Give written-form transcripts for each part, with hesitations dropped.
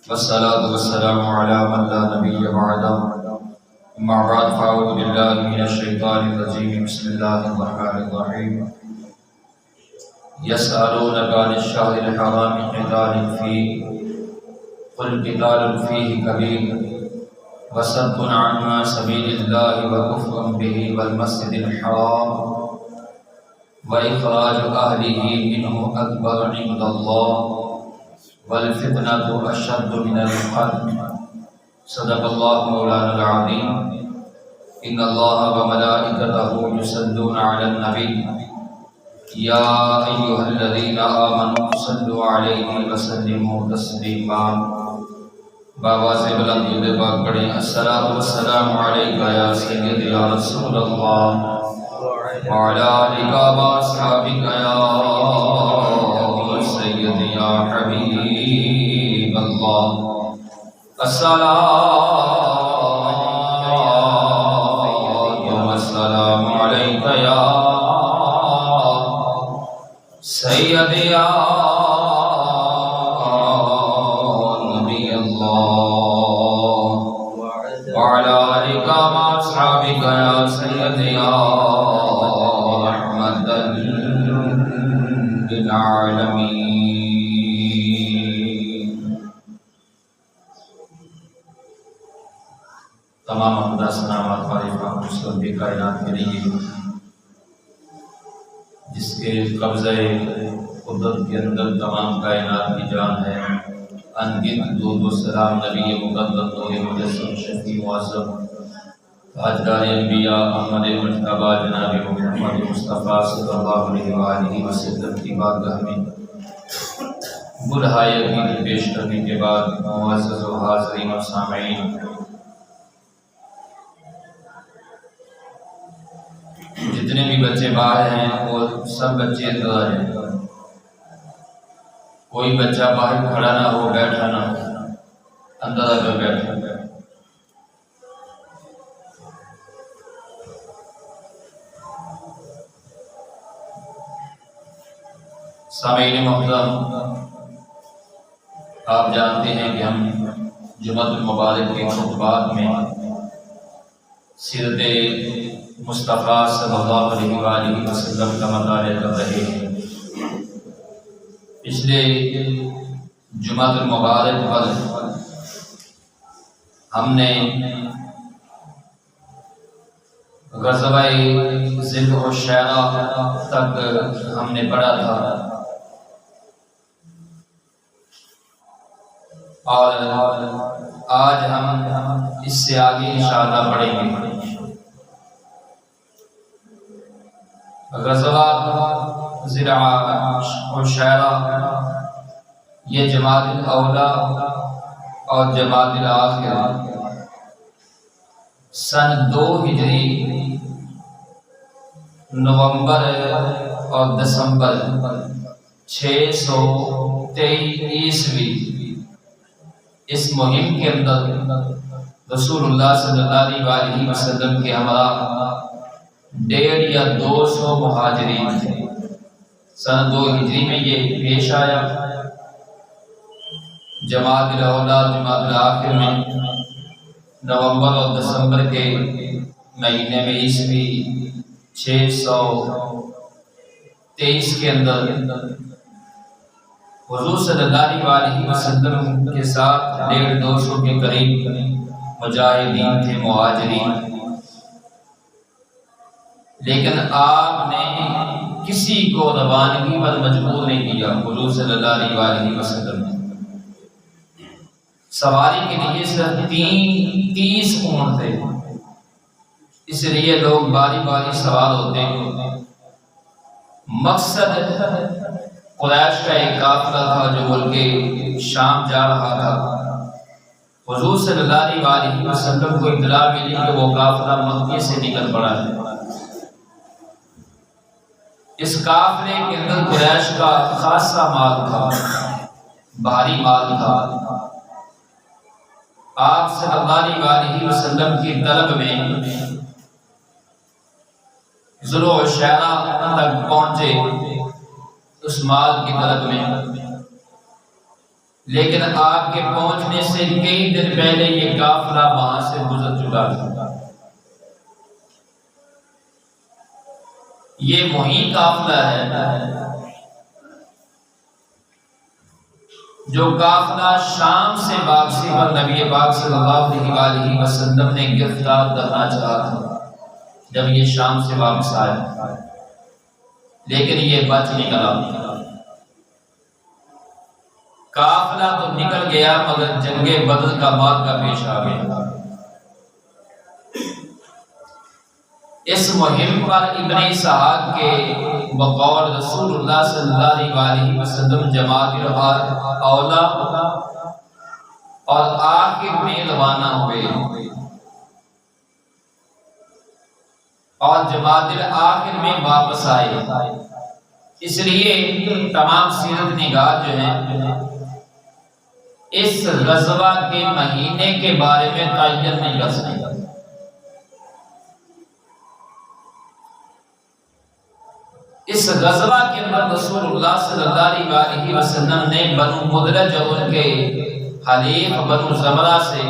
والصلاة والسلام على من لا نبي بعده. أما بعد فأعوذ بالله من الشيطان الرجيم. بسم الله الرحمن الرحيم. يسألونك عن الشهر الحرام قتال فيه قل قتال فيه كبير وصد عن سبيل الله وكفر به والمسجد الحرام وإخراج أهله منه أكبر عند الله والفتنة أشد من القتل. صدق الله مولانا العظيم. إن الله وملائكته يصلون على النبي يا أيها الذين آمنوا صلوا عليه وسلموا تسليما. بابا سے بلندی بے پاک پڑھیں الصلاۃ والسلام علیک یا سیدی یا رسول اللہ وعلی آلک و اصحابک یا سیدی یا حبیب اللہ. الصلاۃ والسلام علیک یا سیدی یا تمام حمدہ ثناء تعریف مسلم بھی کائنات کے لیے جس کے قبضہ قدرت کے اندر تمام کائنات کی جان ہے. انگت درود و سلام نبی مقدم نور مجسم شفیع معظم تاجدار انبیاء احمد مجتبی جناب محمد مصطفیٰ صلی اللہ علیہ وآلہ وسلم کی بارگاہ میں برہائے عقیدت پیش کرنے کے بعد معزز و حاضرین و سامعین، جتنے بھی بچے باہر ہیں وہ سب بچے اندر ہیں. کوئی بچہ باہر کھڑا نہ ہو، بیٹھا نہ ہو، اندر آ کر بیٹھا. سامعین محترم، آپ جانتے ہیں کہ ہم جمعۃ المبارک کے خطبات میں سیرت مصطفیٰ صلی اللہ علیہ وآلہ وسلم کا مطالعہ کر رہے ہیں. پچھلے جمعۃ المبارک پر ہم نے غزوہ ذی الحلیفہ تک ہم نے پڑھا تھا اور آج ہم اس سے آگے انشاءاللہ پڑھیں گے. غزوہ ذی الحلیفہ یہ جمادی الاولیٰ اور جمادی الاخرہ سن 2 ہجری نومبر اور دسمبر 623 عیسوی اس مہم کے اندر رسول اللہ صلی اللہ علیہ وسلم کے ہمراہ 150 یا 200 مہاجرین تھے. سن 2 ہجری میں یہ پیش آیا. جمادی الاولیٰ جمادی الاخر میں نومبر اور دسمبر کے مہینے میں عیسوی 623 کے اندر حضور صلی اللہ علیہ وسلم کے ساتھ 150-200 کے قریب مجاہدین تھے، مہاجرین. لیکن آپ نے کسی کو روانگی پر مجبور نہیں کیا. حضور صلی اللہ علیہ وسلم نے سواری کے لیے صرف 30 اونٹ تھے، اس لیے لوگ باری باری سوار ہوتے ہیں. مقصد قریش کا ایک قافلہ تھا جو ملک شام جا رہا تھا. حضور صلی اللہ علیہ وسلم کو اطلاع ملی کہ وہ قافلہ مکے سے نکل پڑا ہے. اس قافلے کے اندر قریش کا خاصا مال تھا، بھاری مال تھا. آپ صلی اللہ علیہ وسلم کی طلب میں ذو الحلیفہ تک پہنچے اس مال کی طلب میں. لیکن آپ کے پہنچنے سے کئی دن پہلے یہ قافلہ وہاں سے گزر چکا تھا۔ یہ وہی قافلہ ہے جو قافلہ شام سے واپسی پر نبی پاک صلی اللہ علیہ وسلم نے گرفتار کرنا چاہا تھا جب یہ شام سے واپس آیا، لیکن یہ بچ نکلا۔ قافلہ تو نکل گیا مگر جنگ بدر کا معرکہ پیش آ گیا۔ اس مہم پر ابن اسحاق کے بقول رسول اللہ صلی اللہ علیہ وسلم جماعت الاولا اور آخر میں روانہ ہوئے، اور جماعت الاخر میں واپس آئے۔ اس لیے تمام سیرت نگار جو ہیں اس غزوہ کے مہینے کے بارے میں تعین نہیں کر سکتے۔ اس غزوہ کے اندر رسول اللہ صلی اللہ علیہ وسلم نے بنو مدرج اور ان کے حلیف بنو زمرہ سے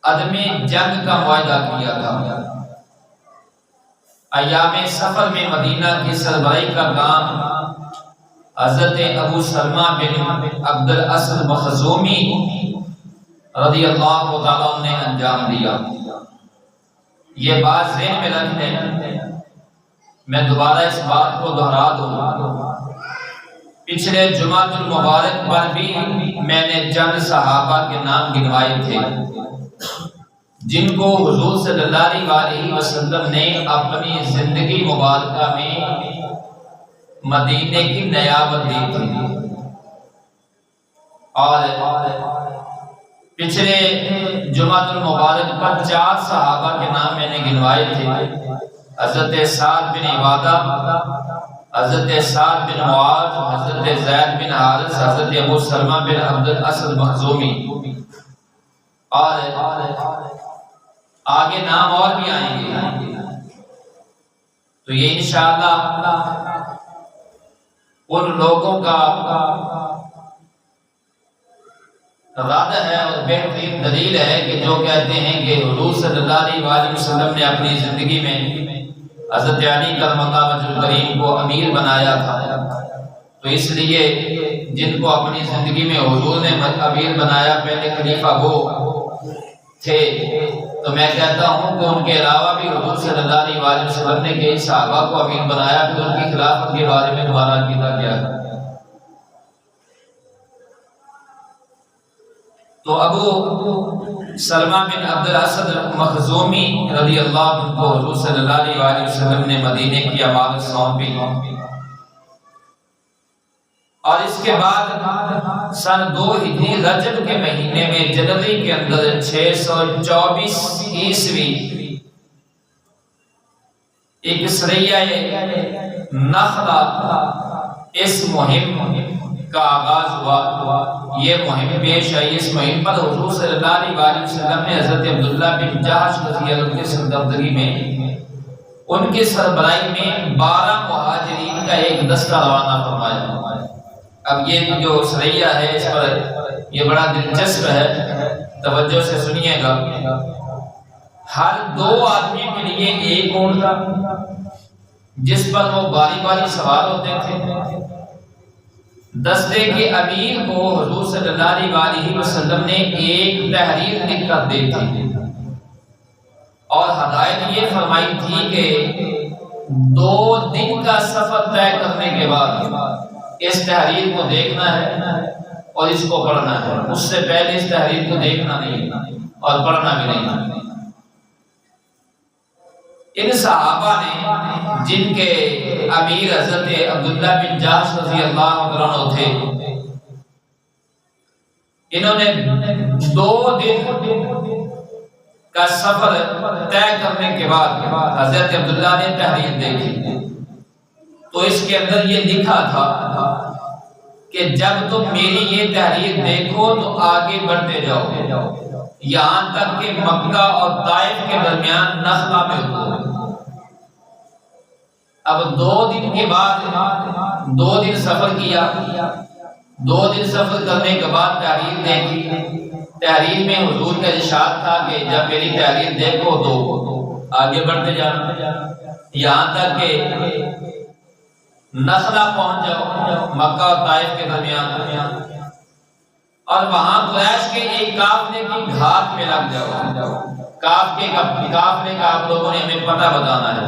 عدم جنگ کا معاہدہ کیا تھا۔ ایام سفر میں مدینہ کی سربراہی کا کام حضرت ابو سلمہ بن عبد الاسد مخزومی رضی اللہ تعالیٰ عنہ نے انجام دیا۔ یہ بات ذہن میں رکھ لیں، میں دوبارہ اس بات کو دہرا دوں، پچھلے جمعۃ المبارک پر بھی میں نے چند صحابہ کے نام گنوائے تھے جن کو حضور صلی اللہ علیہ وسلم نے اپنی زندگی مبارکہ میں مدینے کی نیابت دی تھی، اور پچھلے جمعۃ المبارک پر 4 صحابہ کے نام میں نے گنوائے تھے، حضرت سعد بن عبادہ، حضرت سعد بن معاذ، حضرت زید بن حارث، حضرت ابو سلمہ بن عبد الاسد مخزومی، اور آگے نام اور بھی آئیں گے۔ تو یہ انشاءاللہ ان لوگوں کا رد ہے اور بہترین دلیل ہے کہ جو کہتے ہیں کہ حضور صلی اللہ علیہ وسلم نے اپنی زندگی میں حضرت علی کرم اللہ وجہ الکریم کو امیر بنایا تھا، تو اس لیے جن کو اپنی زندگی میں حضور نے امیر بنایا پہلے خلیفہ وہ تھے، تو میں کہتا ہوں کہ ان کے علاوہ بھی حضور صلی اللہ علیہ وسلم نے کئی صحابہ کو امیر بنایا، پھر ان کی خلافت کے بارے میں دوبارہ کیا گیا۔ تو ابو سلمہ بن عبد الاسد مخزومی رضی اللہ عنہ کو حضور صلی اللہ علیہ وسلم نے مدینے کی امانت سونپی، اور اس کے بعد سن 2 ہجری رجب کے مہینے میں جنوری کے اندر 624 عیسوی ایک سریہ نخلہ اس مہم کا آغاز ہوا۔ یہ مہم پیش آئی، اس مہم پر حضور صلی اللہ علیہ وسلم نے حضرت عبداللہ بن جحش رضی اللہ عنہ کی سرداری میں ان کی سربراہی میں 12 مہاجرین کا ایک دستہ روانہ فرمایا۔ اب یہ جو سریہ ہے اس پر یہ بڑا دلچسپ ہے، توجہ سے سنیے گا۔ ہر 2 آدمی کے لیے ایک اونٹ تھا جس پر وہ باری باری سوار ہوتے تھے۔ دستے کے امیر کو حضور صلی اللہ علیہ وسلم نے ایک تحریر لکھ کر دی تھی، اور ہدایت یہ فرمائی تھی کہ 2 دن کا سفر طے کرنے کے بعد اس تحریر کو دیکھنا ہے اور اس کو پڑھنا ہے، اس سے پہلے اس تحریر کو دیکھنا نہیں اور پڑھنا بھی نہیں۔ ان صحابہ نے جن کے امیر حضرت عبداللہ بن جحش رضی اللہ عنہ تھے، انہوں نے 2 دن کا سفر طے کرنے کے بعد حضرت عبداللہ نے تحریر دیکھی، تو اس کے اندر یہ لکھا تھا کہ جب تم میری یہ تحریر دیکھو تو آگے بڑھتے جاؤ یہاں تک کہ مکہ اور طائف کے درمیان نخلا میں اترو۔ اب 2 دن کے بعد 2 دن سفر کیا، 2 دن سفر کرنے کے بعد تحریر دیکھی، تحریر میں حضور کا ارشاد تھا کہ جب میری تحریر دیکھو تو آگے بڑھتے جانا، یہاں تک کہ نخلا پہنچ جاؤ، مکہ اور طائف کے درمیان، اور وہاں قریش کے ایک قافلے کی گھاٹ میں لگ جاؤ۔ قافلے کا آپ لوگوں نے ہمیں پتہ بتانا ہے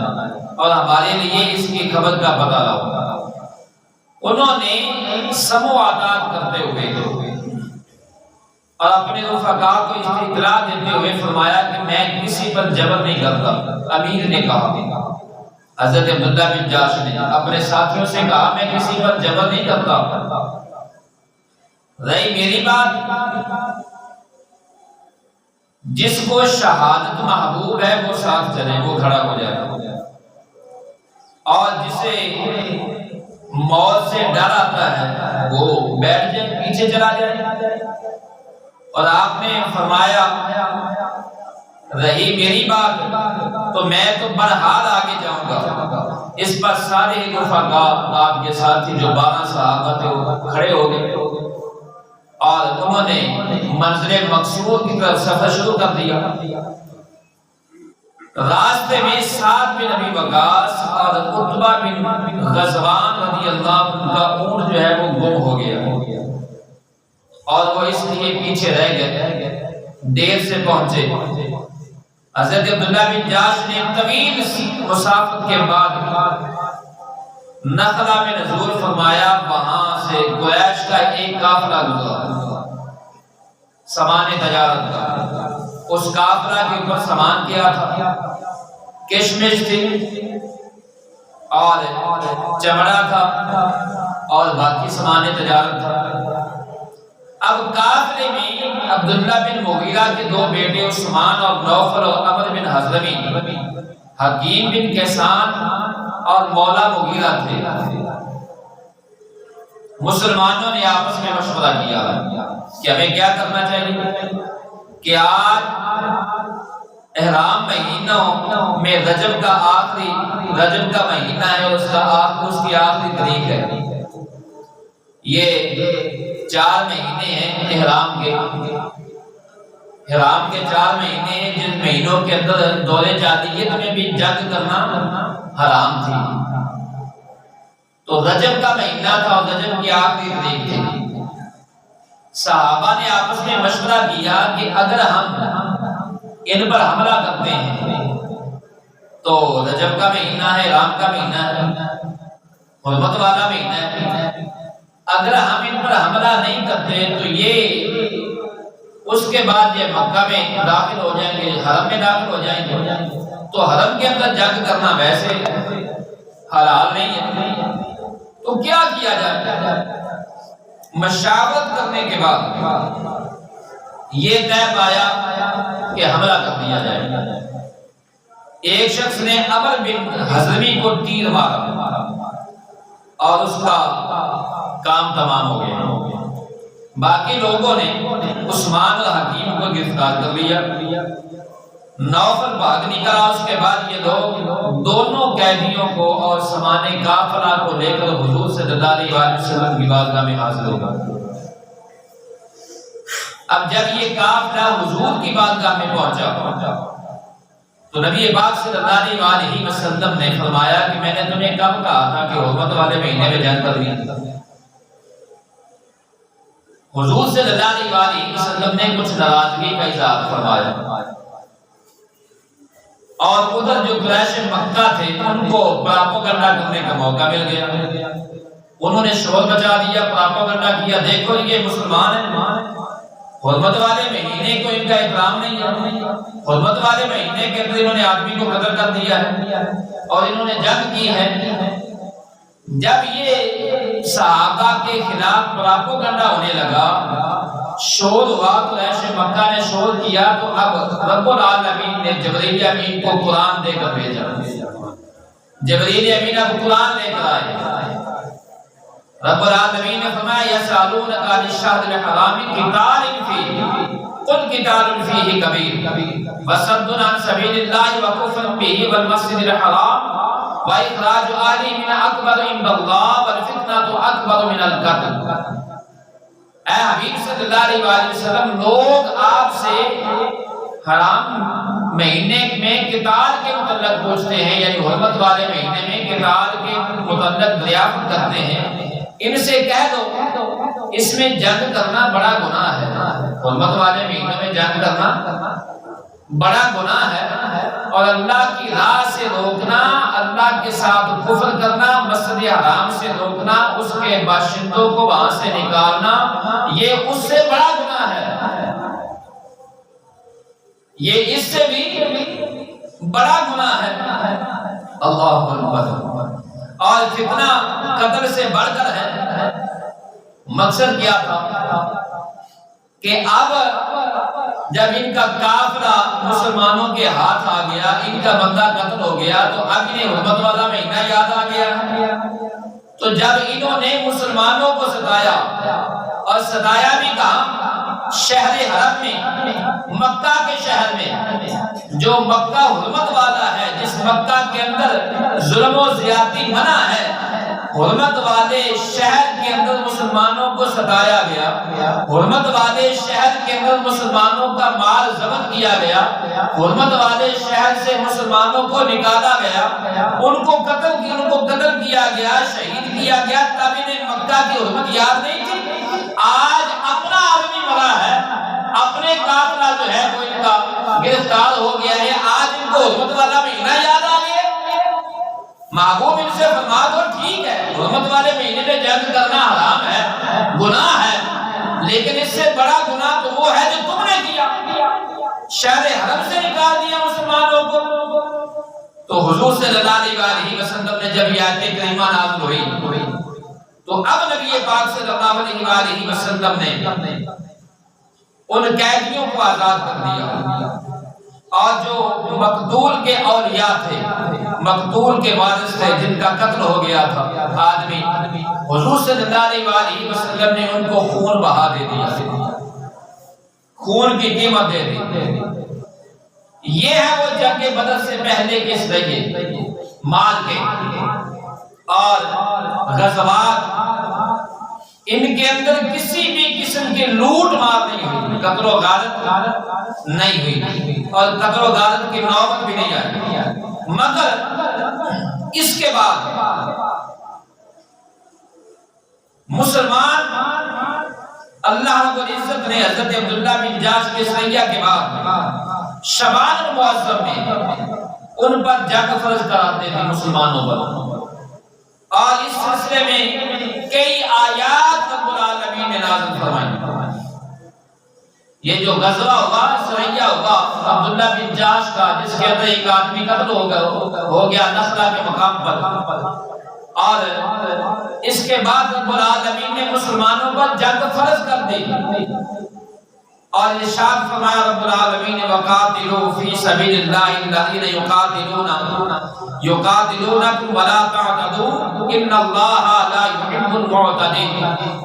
اور ہمارے لیے اس کی خبر کا پتہ لاؤ۔ انہوں نے سمو عادات کرتے ہوئے اور اپنے رفقا کو اطلاع دیتے ہوئے فرمایا کہ میں کسی پر جبر نہیں کرتا۔ امیر نے کہا، حضرت عبداللہ بن جاش نے اپنے ساتھیوں سے کہا میں کسی پر جبر نہیں کرتا، رہی میری بات جس کو شہادت محبوب ہے وہ ساتھ چلے، وہ کھڑا ہو جائے، اور جسے موت سے ڈر آتا ہے وہ بیٹھ جائے، پیچھے چلا جائے۔ اور آپ نے فرمایا رہی میری بات تو میں تو برحال آگے جاؤں گا۔ اس پر سارے رفقا آپ کے ساتھی جو 12 صحابہ تھے وہ کھڑے ہو گئے اور انہوں نے منزل مقصود کی طرف سفر شروع کر دیا۔ راستے میں سعد بن ابی وقاص اور عتبہ بن غزوان رضی اللہ عنہ کا اونٹ جو ہے وہ گم ہو گیا اور وہ اس لیے پیچھے رہ گئے، دیر سے پہنچے۔ حضرت عبداللہ بن جاش نے طویل مسافت کے بعد نخلا میں نزول فرمایا، وہاں سے قریش کا ایک قافلہ گزرا، سامان تجارت کا۔ اس قافلہ کے اوپر سامان کیا تھا؟ کشمش تھی اور چمڑا تھا اور باقی سامان تجارت تھا۔ اب قافلے میں عبداللہ بن مغیرہ کے 2 بیٹے عثمان اور نوفل اور عمر بن حضرمی، حکیم بن کیسان اور مولا مغیرہ تھے۔ مسلمانوں نے آپس میں مشورہ کیا کہ ہمیں کیا کرنا چاہیے کہ آج احرام مہینوں میں رجب کا مہینہ ہے، اس کی آخری تاریخ ہے۔ یہ 4 مہینے ہیں احرام کے 4 مہینے ہیں جن مہینوں کے اندر دور جاہلیت میں بھی جنگ کرنا حرام تھی۔ تو رجب کا مہینہ تھا اور رجب کی آخری تاریخ تھی۔ صحابہ نے آپس میں مشورہ کیا کہ اگر ہم ان پر حملہ کرتے ہیں تو رجب کا مہینہ ہے، احرام کا مہینہ ہے، حرمت والا مہینہ ہے، اگر ہم ان پر حملہ نہیں کرتے تو یہ اس کے بعد یہ مکہ میں داخل ہو جائیں گے، حرم میں داخل ہو جائیں گے، تو حرم کے اندر جنگ کرنا ویسے حلال نہیں ہے، تو کیا کیا جائے؟ مشاورت کرنے کے بعد یہ طے پایا کہ حملہ کر دیا جائے۔ ایک شخص نے عمر بن حضرمی کو تیر مارا اور اس کا کام تمام ہو گیا۔ باقی لوگوں نے عثمان اور حکیم کو گرفتار کر لیا۔ نوفل بھاگ نکلا، اس کے بعد یہ لوگ دونوں قیدیوں کو اور سامان قافلہ کو لے کر حضور صلی اللہ علیہ وسلم کی بارگاہ میں حاضر ہو گئے۔ اب جب یہ قافلہ حضور کی بارگاہ میں پہنچا تو نبی پاک صلی اللہ علیہ وسلم نے فرمایا کہ میں نے تمہیں کب کہا تھا کہ حرمت والے مہینے میں جنگ کرنی؟ حضور صلی اللہ علیہ وسلم نے کچھ ناراضگی کا اظہار فرمایا اور ادھر جو قریش مکہ تھے ان کو پراپوگنڈا کرنے کا موقع مل گیا۔ انہوں نے شور مچا دیا، پراپوگنڈا کیا، دیکھو یہ مسلمان ہیں، حرمت والے مہینے کو ان کا احترام نہیں ہے، حرمت والے مہینے کے اندر انہوں نے آدمی کو قتل کر دیا ہے اور انہوں نے جنگ کی ہے۔ جب یہ صحابہ کے خلاف پراپوگنڈا ہونے لگا، شور ہوا، قریش مکہ نے شور کیا، تو اب رب العالمین نے جبرائیل امین کو قرآن دے کر بھیجا۔ جبرائیل امین اب قرآن لے کر آئے۔ رب العالمین نے فرمایا یسألونک عن الشہر الحرام قتال فیہ قل قتال فیہ کبیر وصد عن سبیل اللہ وکفر بہ والمسجد الحرام وإخراج آلہ من اکبر عند اللہ والفتنة اکبر من القتل۔ اے حبیب صلی اللہ علیہ وآلہ وسلم، لوگ آپ سے حرام مہینے میں قتال کے متعلق پوچھتے ہیں، یعنی حرمت والے مہینے میں قتال کے متعلق دریافت کرتے ہیں، ان سے کہہ دو اس میں جنگ کرنا بڑا گناہ ہے۔ حرمت والے مہینے میں جنگ کرنا بڑا گناہ ہے، اور اللہ کی راہ سے روکنا، اللہ کے ساتھ کفر کرنا، مسجد حرام سے روکنا، اس کے باشندوں کو وہاں سے نکالنا، یہ اس سے بڑا گناہ ہے، یہ اس سے بھی بڑا گناہ ہے۔ اللہ اکبر۔ اور فتنہ قتل سے بڑھ کر ہے۔ مقصد کیا تھا کہ اب جب ان کا قافلہ مسلمانوں کے ہاتھ آ گیا، ان کا بندہ قتل ہو گیا، تو اب انہیں حرمت والا مہینہ یاد آ گیا۔ تو جب انہوں نے مسلمانوں کو ستایا، اور ستایا بھی کہاں؟ شہر حرم میں، مکہ کے شہر میں، جو مکہ حرمت والا ہے، جس مکہ کے اندر ظلم و زیادتی منع ہے، حرمت والے شہر کے اندر مسلمانوں کو ستایا گیا، حرمت والے شہر کے اندر مسلمانوں کا مال ضبط کیا گیا، حرمت والے شہر سے مسلمانوں کو نکالا گیا، ان کو قتل کیا گیا، شہید کیا گیا، تب انہیں مکہ کی حرمت یاد نہیں تھی۔ آج اپنا آدمی مرا ہے، اپنے قافلہ جو ہے وہ ان کا گرفتار ہو گیا ہے، آج ان کو حرمت والا مہینہ یاد آ گیا۔ محبوب ان سے فرما دو ٹھیک ہے، حرمت والے مہینے میں جنگ کرنا حرام ہے، گناہ ہے، لیکن اس سے بڑا گناہ تو وہ ہے جو تم نے کیا، شہر حرم سے نکال دیا مسلمانوں کو۔ تو حضور صلی اللہ علیہ وسلم نے جب یہ آیت کریمہ نازل ہوئی، تو اب نبی پاک صلی اللہ علیہ وسلم نے ان قیدیوں کو آزاد کر دیا، اور جو مقتول کے اولیاء تھے، مقتول کے وارث تھے، جن کا قتل ہو گیا تھا آدمی، حضور صلی اللہ علیہ وسلم نے ان کو خون بہا دے دیا، خون کی قیمت دے دی۔ یہ ہے وہ جنگ بدر سے پہلے کے ذریعے مال کے اور غزوات، ان کے اندر کسی بھی قسم کی لوٹ مار نہیں ہوئی، قتل و غارت نہیں ہوئی، اور قتل و غارت کی نوبت بھی نہیں آئی۔ مگر اس کے بعد مسلمان، اللہ رب العزت نے حضرت عبداللہ بن جاش کے سریہ کے بعد شعبان المعظم میں ان پر جنگ فرض کراتے تھے مسلمانوں پر، اور اس سلسلے میں کئی آیات رب العالمین نے نازل فرمائی۔ یہ جو غزوہ ہوگا، سریہ ہوگا عبداللہ بن جاش کا، جس کے اندر ایک آدمی قتل ہو گیا نخلا کے مقام پر، اور اس کے بعد رب العالمین نے مسلمانوں پر جنگ فرض کر دی، اور ارشاد فرمایا رب العالمین نے وقاتلوا فی سبیل اللہ الذین یقاتلونکم ولا تعتدوا ان اللہ لا يحب المعتدین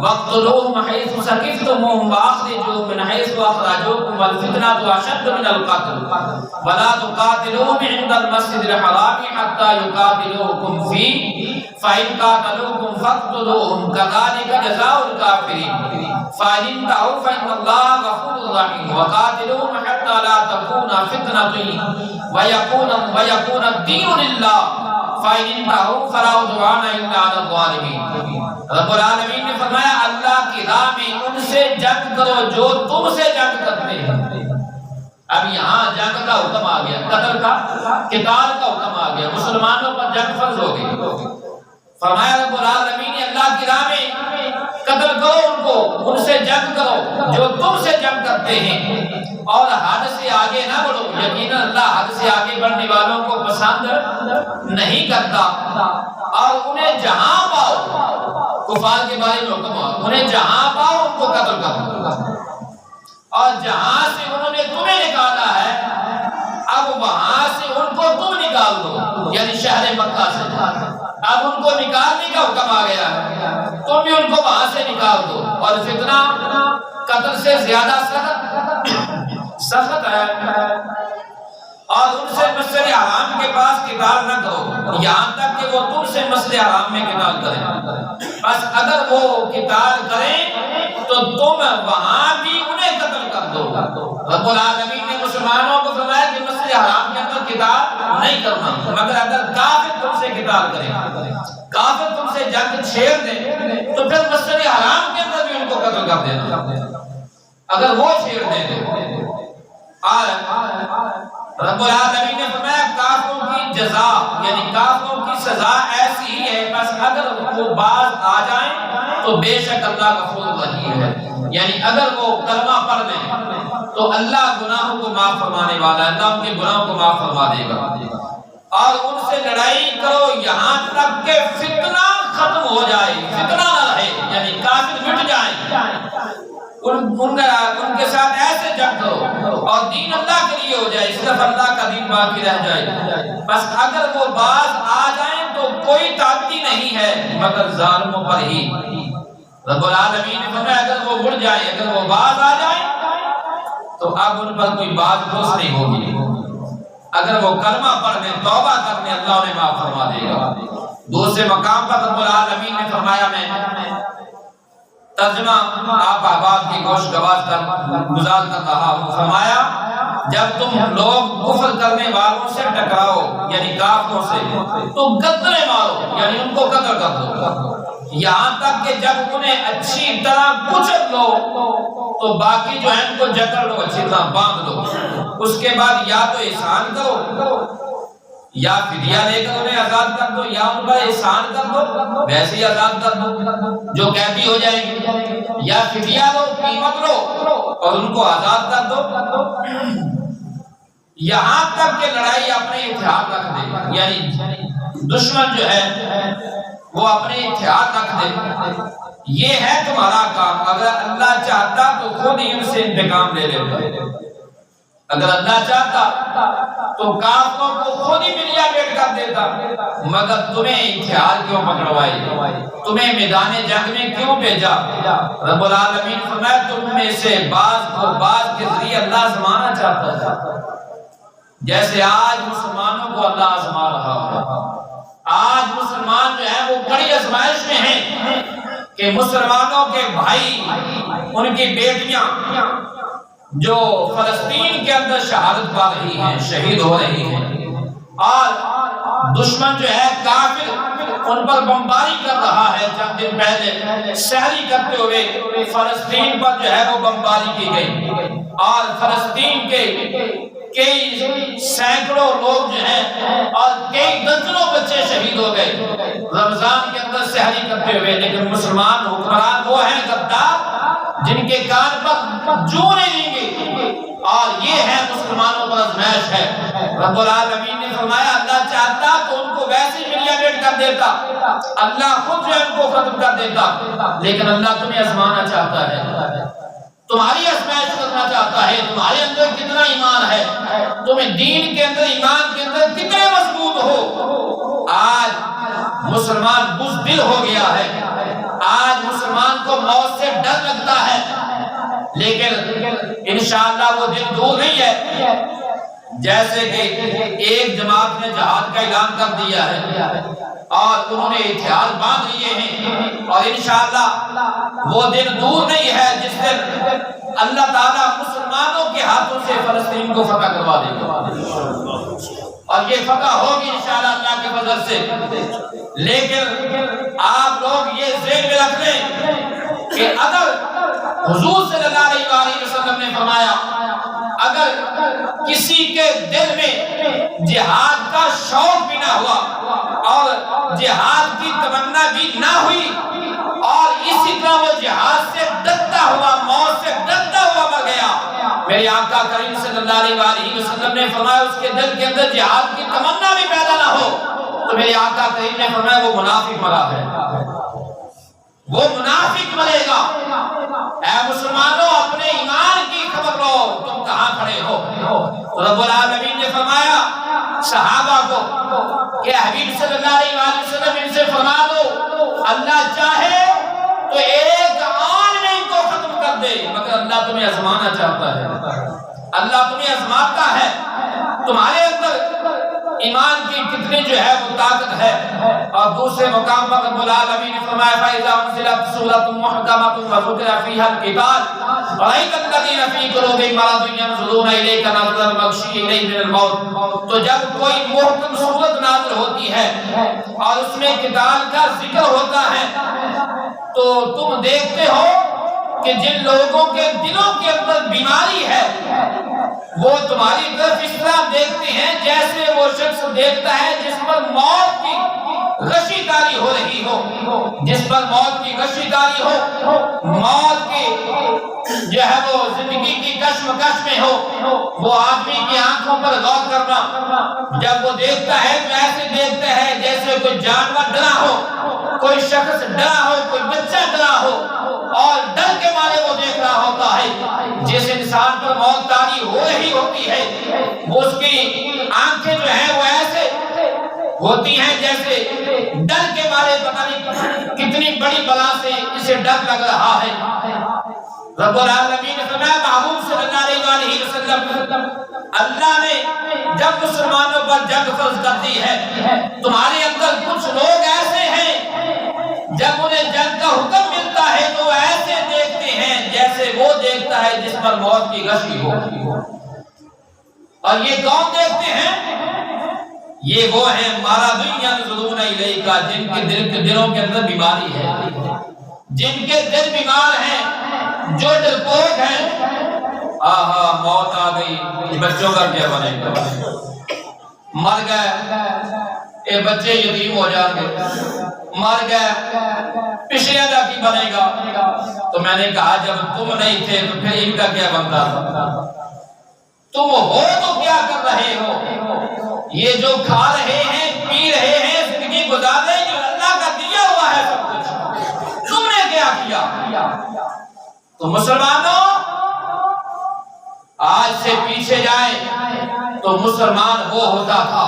واقتلوهم حیث ثقفتموهم واخرجوهم من حیث اخرجوکم والفتنة اشد من القتل ولا تقاتلوهم عند المسجد الحرام حتى يقاتلوكم فيه فإن قاتلوكم فاقتلوهم كذلك جزاء الكافرين فإن انتهوا فإن الله غفور رحيم وقاتلوهم حتى لا تكون فتنة ويكون الدين لله فإن انتهوا فلا عدوان إلا على الظالمين۔ رب العالمین نے فرمایا اللہ کی راہ میں ان سے جنگ کرو جو تم سے جنگ کرتے ہیں۔ اب یہاں جنگ کا حکم آ گیا، قتل کا، قتال کا حکم آ گیا، مسلمانوں پر جنگ فرض ہو گئی۔ فرمایا رب العالمین نے اللہ کی راہ میں قتل کرو ان کو، ان سے جنگ کرو جو تم سے جنگ کرتے ہیں، اور حد سے آگے نہ بڑھو، یقیناً اللہ حد سے آگے بڑھنے والوں کو پسند نہیں کرتا، اور انہیں جہاں پاؤ، کفار کے بارے میں حکم ہے، انہیں جہاں پاؤ ان کو قتل کرو، اور جہاں سے انہوں نے تمہیں نکالا ہے اب وہاں سے ان کو تم نکال دو، یعنی شہر مکہ سے اب ان کو نکالنے کا حکم آ گیا ہے، تم بھی ان کو وہاں سے نکال دو، اور فتنہ قتل سے زیادہ سخت ہے، اور ان سے مسجد حرام کے پاس قتال نہ کرو یہاں تک کہ وہ تم سے مسجد حرام میں قتال کریں۔ بس اگر وہ قتال کریں تو تم وہاں بھی انہیں قتل کر دو۔ رب العالمین نے مسلمانوں کو فرمایا کہ مسجد حرام کے اندر قتال نہیں کرنا، مگر اگر کافر تم سے قتال کریں، کافر تم سے جنگ چھیڑ دیں تو پھر مسجد حرام کے اندر بھی ان کو قتل کر دینا اگر وہ چھیڑ دیں۔ رب العالمین نے فرمایا کافروں کی جزا یعنی کافروں کی سزا ایسی ہی ہے، بس اگر وہ باز آ جائیں تو بے شک اللہ غفور رحیم ہے، یعنی اگر وہ کلمہ پڑھ لیں تو اللہ گناہوں کو معاف فرمانے والا ہے، اللہ ان کے گناہوں کو معاف فرما دے گا۔ اور ان سے لڑائی کرو یہاں تک کہ فتنہ ختم ہو جائے، فتنہ نہ رہے، یعنی کافر مٹ جائیں، ان کے ساتھ ایسے جنگ کرو اور دین اللہ کے لیے ہو جائے، صرف اللہ کا دین باقی رہ جائے۔ بس اگر وہ باز آ جائیں تو کوئی تعدی نہیں ہے مگر ظالموں پر ہی۔ رب العالمین نے فرمایا اگر وہ مڑ جائیں، اگر وہ باز آ جائیں تو اب ان پر کوئی بات پوچھ نہیں ہوگی، اگر وہ کلمہ پڑھنے توبہ کرنے اللہ انہیں معاف فرما دے گا۔ دوسرے مقام پر رب العالمین نے فرمایا، میں ترجمہ آپ احباب کی گوشت گواز کر گزار کر رہا ہوں، فرمایا جب تم لوگ کفر کرنے والوں سے ٹکراؤ یعنی کافروں سے تو گدرے مارو یعنی ان کو قتل کر دو، یہاں تک کہ جب انہیں اچھی طرح کچل لو تو باقی جو ہیں ان کو جکڑ لو، اچھی طرح باندھ لو، اس کے بعد یا تو احسان کرو یا فدیہ لے کر انہیں آزاد کر دو یا ان پر احسان کر دو ویسے ہی آزاد کر دو جو قیدی ہو جائے گی، یا فدیہ لو قیمت لو اور ان کو آزاد کر دو، یہاں تک کہ لڑائی اپنے اتحاد رکھ دے، یعنی دشمن جو ہے وہ اپنے اتحاد رکھ دے۔ یہ ہے تمہارا کام، اگر اللہ چاہتا تو خود ہی ان سے انتقام لے لیتا، اگر اللہ چاہتا تو کافروں کو خود ہی ملیا بیٹ کر دیتا، مگر تمہیں اتحاد کیوں پکڑوائی، تمہیں میدان جنگ میں کیوں بھیجا؟ رب العالمین فرمایا تم میں سے بعض کو بعض کے ذریعے اللہ آزمانا چاہتا ہے، جیسے آج مسلمانوں کو اللہ آزما رہا ہے۔ آج مسلمان جو ہیں وہ بڑی آزمائش میں ہیں کہ مسلمانوں کے بھائی، ان کی بیٹیاں جو فلسطین کے اندر شہادت پا رہی ہیں، شہید ہو رہی ہیں، اور دشمن جو ہے کافر ان پر بمباری کر رہا ہے۔ چند دن پہلے سحری کرتے ہوئے فلسطین پر جو ہے وہ بمباری کی گئی اور فلسطین کے کئی سینکڑوں لوگ جو ہیں اور کئی درجنوں بچے شہید ہو گئے رمضان کے اندر سحری کرتے ہوئے، لیکن مسلمان حکمران وہ ہیں غدار جن کے کان پر جو نہیں دیں گے، اور یہ ہے مسلمانوں پر آزمائش ہے۔ رب العالمین نے فرمایا اللہ چاہتا تو ان کو ویسے ملیا بیٹ کر دیتا، اللہ خود جو ان کو ختم کر دیتا، لیکن اللہ تمہیں آزمانا چاہتا ہے، تمہاری آزمائش کرنا چاہتا ہے، تمہارے اندر کتنا ایمان ہے، تمہیں دین کے اندر ایمان کے اندر کتنے مضبوط ہو۔ آج مسلمان بزدل ہو گیا ہے، آج مسلمان کو موت سے ڈر لگتا ہے، لیکن انشاءاللہ وہ دن دور نہیں ہے۔ جیسے کہ ایک جماعت نے جہاد کا اعلان کر دیا ہے اور انہوں نے اتحاد باندھ لیے ہیں، اور انشاءاللہ وہ دن دور نہیں ہے جس دن اللہ تعالیٰ مسلمانوں کے ہاتھوں سے فلسطین کو فتح کروا دے گا، اور یہ فتح ہوگی انشاءاللہ اللہ کے فضل سے۔ لیکن آپ لوگ یہ ذہن میں رکھ لیں کہ اگر حضور صلی اللہ علیہ وسلم نے فرمایا اگر کسی کے دل میں جہاد کا شوق بھی نہ ہوا اور جہاد کی تمنا بھی نہ ہوئی اور اسی طرح وہ جہاد سے ڈرتا ہوا، موت سے ڈرتا ہوا مر گیا، میرے آقا کریم صلی اللہ علیہ وسلم نے فرمایا اس کے دل کے اندر جہاد کی تمنا بھی پیدا نہ ہو تو میرے آقا کریم نے فرمایا وہ منافق مرا ہے، وہ منافق مرے گا۔ اے مسلمانوں اپنے ایمان کی خبر لو، تم کہاں کھڑے ہو؟ رب العالمین نے فرمایا صحابہ کو کہ حبیب صلی اللہ علیہ وسلم ان سے فرما دو اللہ چاہے تو ایک آن میں ان کو ختم کر دے، مگر اللہ تمہیں آزمانا چاہتا ہے، اللہ تمہیں آزماتا ہے۔ تمہارے اندر ایمان کی کتنی جو ہے وہ طاقت ہے. اور دوسرے مقام پر رب العالمین نے فرمایا فَإِذَا أُنزِلَتْ سُورَةٌ مُحْكَمَةٌ وَذُكِرَ فِيهَا الْقِتَالُ رَأَيْتَ الَّذِينَ فِي قُلُوبِهِم مَّرَضٌ يَنظُرُونَ إِلَيْكَ نَظْرَ الْمَغْشِيِّ عَلَيْهِ مِنَ الْمَوْتِ. تو جب کوئی محکم سورت نازل ہوتی ہے اور اس میں قتال کا ذکر ہوتا ہے تو تم دیکھتے ہو کہ جن لوگوں کے دلوں کے اندر بیماری ہے وہ تمہاری طرف اس طرح دیکھتے ہیں جیسے وہ شخص دیکھتا ہے جس پر موت کی غشی تاری ہو رہی ہو، جس پر موت کی غشی تاری ہو، موت کی جو ہے وہ زندگی کی کشمکش میں ہو. وہ آدمی کی آنکھوں پر غور کرنا، جب وہ دیکھتا ہے تو ایسے دیکھتا ہے جیسے کوئی جانور ڈرا ہو، کوئی شخص ڈرا ہو، کوئی بچہ ڈرا ہو، اور ڈر کے مارے وہ دیکھ رہا ہوتا ہے. جس انسان پر موت طاری ہو رہی ہوتی ہے وہ اس کی آنکھیں جو ہیں وہ ایسے ہوتی ہیں جیسے ڈر کے مارے پتہ نہیں کتنی بڑی بلا سے اسے ڈر لگ رہا ہے. رب العالمین نے فرمایا محبوب صلی اللہ علیہ وسلم اللہ نے جب مسلمانوں پر جنگ فرض کر دی ہے تمہارے اندر کچھ لوگ ایسے ہیں جب انہیں جنگ کا حکم ملتا ہے تو ایسے دیکھتے ہیں جیسے وہ دیکھتا ہے جس پر موت کی غشی ہو. اور یہ کون دیکھتے ہیں؟ یہ وہ ہیں مرض ينظرون إليك جن کے دلوں کے اندر بیماری ہے، جن کے دل بیمار ہیں، جو ڈرپوک ہیں. آہا موت آ گئی، بچوں کا کیا بنے گا؟ مر گئے اے بچے یتیم ہو جائیں گے، مر گئے پچھلے کا کی بنے گا. تو میں نے کہا جب تم نہیں تھے تو پھر ان کا کیا بنتا؟ تم ہو تو کیا کر رہے ہو؟ یہ جو کھا رہے ہیں، پی رہے ہیں، زندگی گزار رہے ہیں، جو اللہ کا دیا ہوا ہے سب کچھ، تم نے کیا کیا؟ تو مسلمانوں آج سے پیچھے جائیں تو مسلمان وہ ہوتا تھا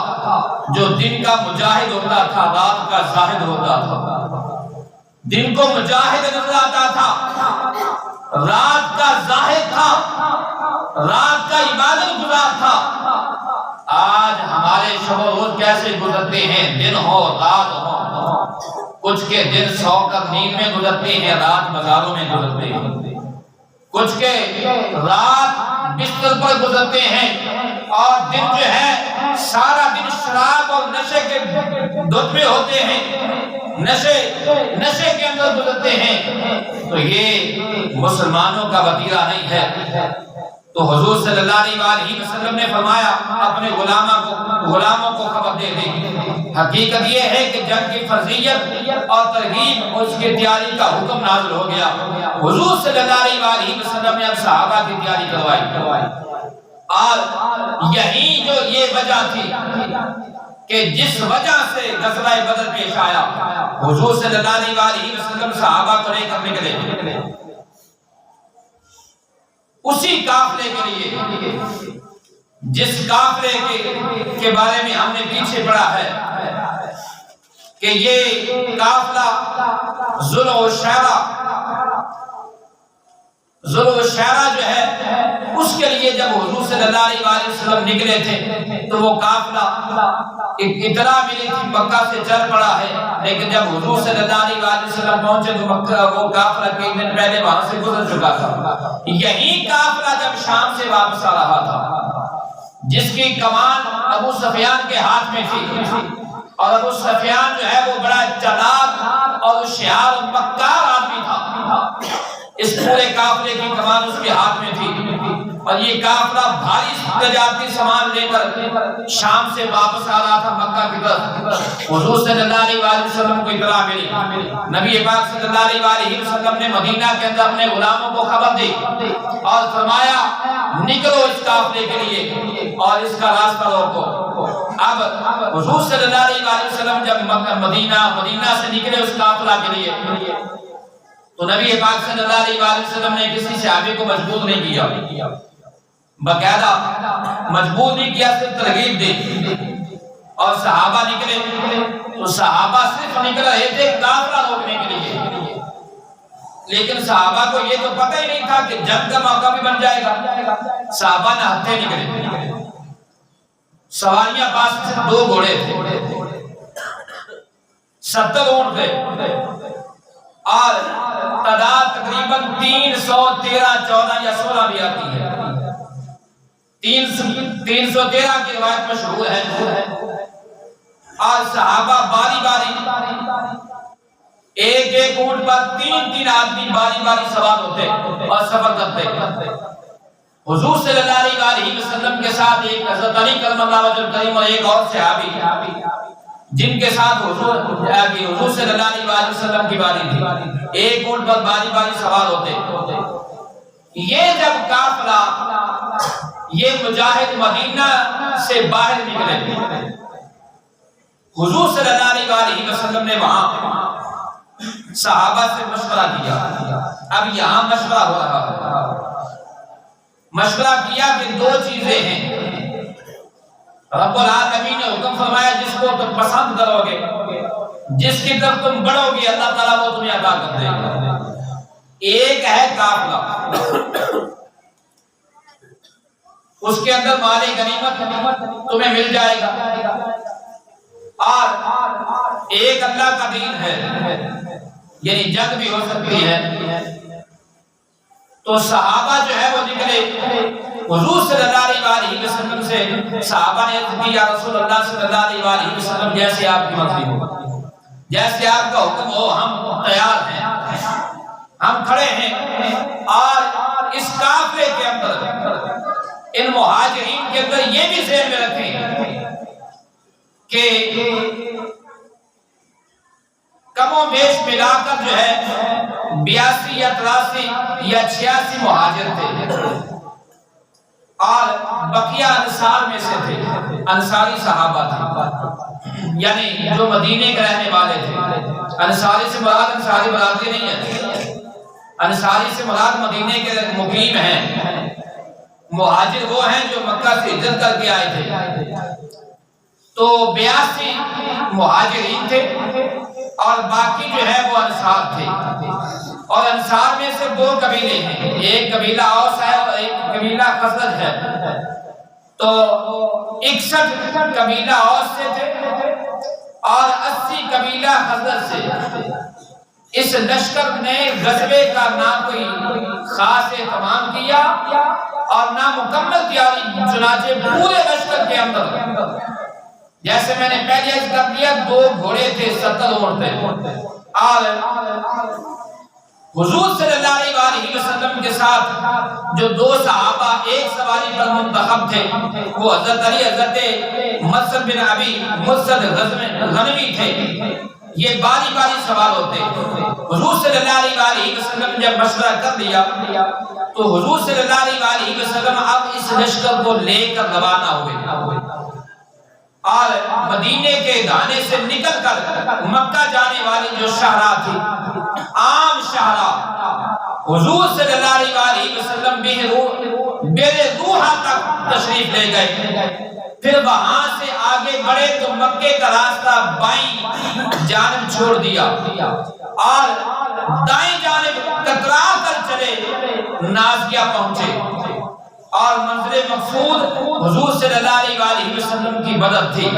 جو دن کا مجاہد ہوتا تھا، رات کا زاہد ہوتا تھا. دن کو مجاہد نظر آتا تھا، رات کا زاہد تھا، رات کا عبادت گزار تھا. آج ہمارے شب و روز کیسے گزرتے ہیں؟ دن ہو رات ہو، کچھ کے دن سو کر نیند میں گزرتے ہیں، رات بازاروں میں گزرتے ہیں، کچھ کے رات بستر پر گزرتے ہیں، اور دن جو ہے سارا دن شراب اور نشے کے دھت میں ہوتے ہیں، نشے کے اندر گزرتے ہیں. تو یہ مسلمانوں کا وتیرہ نہیں ہے. تو حضور صلی اللہ علیہ وسلم نے فرمایا اپنے غلاموں کو خبر دے دیں. حقیقت یہ ہے کہ جنگ کی فرضیت اور ترغیب اور اس کی تیاری کا حکم نازل ہو گیا. حضور صلی اللہ علیہ وسلم نے اب صحابہ کی تیاری کروائی، اور یہی جو یہ وجہ تھی کہ جس وجہ سے غزوہ بدر پیش آیا. حضور صلی اللہ علیہ وسلم صحابہ کو لے کر نکلے اسی قافلے کے لیے جس قافلے کے بارے میں ہم نے پیچھے پڑھا ہے کہ یہ قافلہ ذوالشیرہ جو ہے اس کے لیے جب حضور صلی اللہ علیہ وسلم نکلے تھے تو وہ قافلہ اطلاع ملی تھی مکہ سے چل پڑا ہے، لیکن جب حضور صلی اللہ علیہ وسلم پہنچے تو مکہ وہ قافلہ کئی دن پہلے وہاں سے گزر چکا تھا. یہی قافلہ جب شام سے واپس آ رہا تھا جس کی کمان ابو سفیان کے ہاتھ میں تھی، اور ابو سفیان جو ہے وہ بڑا چلاک اور ہوشیار اور مکار آدمی تھا، اس پورے قافلے کی کمان اس کے ہاتھ میں تھی. اور یہ قافلہ بھاری تجارتی سامان لے کر شام سے واپس آ رہا تھا مکہ کی طرف. حضور صلی اللہ علیہ وسلم کو اطلاع ملی، نبی پاک صلی اللہ علیہ وسلم نے مدینہ کے اندر اپنے غلاموں کو خبر دی اور فرمایا نکلو اس قافلے کے لیے اور اس کا راستہ روکو. اب حضور صلی اللہ علیہ وسلم جب مدینہ سے نکلے اس قافلہ کے لیے تو نبی پاک صلی اللہ علیہ وسلم نے کسی صحابی کو مجبور نہیں کیا، باقاعدہ مجبور نہیں کیا، صرف ترغیب دی. اور صحابہ نکلے تو صحابہ صرف نکل رہے تھے قافلہ روکنے کے لیے، لیکن صحابہ کو یہ تو پتہ ہی نہیں تھا کہ جنگ کا موقع بھی بن جائے گا. صحابہ نہتے نکلے، سواریاں پاس سے 2 گھوڑے تھے، 70 اونٹ تھے اور تعداد تقریباً 313 14 یا 16 بھی آتی ہے۔ 313 کی روایت مشہور ہے اور صحابہ باری باری ایک اونٹ پر 3 آدمی باری باری سوار ہوتے اور سفر کرتے۔ حضور صلی اللہ علیہ وسلم کے ساتھ ایک حضرت علی کرم اللہ وجہ الکریم اور ایک اور صحابی جن کے ساتھ حضور صلی اللہ علیہ وسلم کی باری تھی، ایک اونٹ پر باری باری سوار ہوتے۔ یہ جب قافلہ یہ مجاہد مدینہ سے باہر نکلے، حضور صلی اللہ علیہ وسلم نے وہاں صحابہ سے مشورہ کیا۔ اب یہاں مشورہ ہو رہا ہے، مشورہ کیا کہ 2 چیزیں ہیں۔ رب العالمین نے حکم فرمایا جس کو تم پسند کرو گے، جس کی طرف تم بڑھو گے، اللہ تعالیٰ وہ تمہیں عطا کر دے گا۔ ایک ہے قافلہ، اس کے اندر مال غنیمت تمہیں مل جائے گا، اور ایک اللہ کا دین ہے، یعنی جنگ بھی ہو سکتی ہے۔ تو صحابہ جو ہے وہ نکلے، حضور صلی اللہ علیہ وسلم سے صحابہ نے عرض کی، یا رسول اللہ صلی اللہ علیہ وسلم جیسے آپ کی مرضی ہو، جیسے آپ کا حکم ہو، ہم تیار ہیں، ہم کھڑے ہیں۔ اور اس قافلے کے اندر، ان مہاجرین کے اندر یہ بھی ذہن میں رکھیں کہ کم و بیش ملا کر جو ہے 82 یا 83 یا 86 مہاجر تھے، اور بقیہ انصار میں سے تھے، انصاری صحابہ تھے، یعنی جو مدینے کے رہنے والے تھے۔ انصاری سے مراد انصاری برادری نہیں ہے، انصاری سے مراد مدینے کے مقیم ہیں۔ مہاجر وہ ہیں جو مکہ سے ہجرت کر کے آئے تھے۔ تو 82 مہاجرین تھے اور باقی جو ہے وہ انصار تھے، اور انصار میں سے 2 قبیلے ہیں، ایک قبیلہ اوس ہے اور ایک قبیلہ خزرج ہے۔ تو 61 قبیلہ اوس سے تھے اور 80 قبیلہ خزرج سے۔ اس لشکر نے غزوے کا نہ کوئی خاص اہتمام کیا اور نہ مکمل تیاری، چنانچہ پورے لشکر کے اندر، جیسے میں نے پہلے عرض کر دیا، 2 گھوڑے تھے، 70 اونٹ تھے، اور حضور صلی اللہ علیہ وسلم کے ساتھ جو 2 صحابہ ایک سواری پر منتخب تھے، وہ حضرت علی، حضرت مرثد بن ابی مرثد غنوی تھے۔ یہ باری باری سوار ہوتے۔ حضور صلی اللہ علیہ وسلم نے جب مشورہ کر لیا تو حضور صلی اللہ علیہ وسلم اب اس لشکر کو لے کر روانہ ہوئے، اور مدینے کے گانے سے نکل کر مکہ جانے والی جو شہرہ تھی، عام شہرہ، حضور صلی اللہ علیہ وسلم بیر روحہ تک تشریف لے گئے۔ پھر وہاں سے آگے بڑھے تو مکے کا راستہ بائیں جانب چھوڑ دیا اور دائیں جانب کترا کر چلے نازیہ پہنچے، اور منزل مقصود حضور صلی اللہ علیہ وسلم کی بدر تھی۔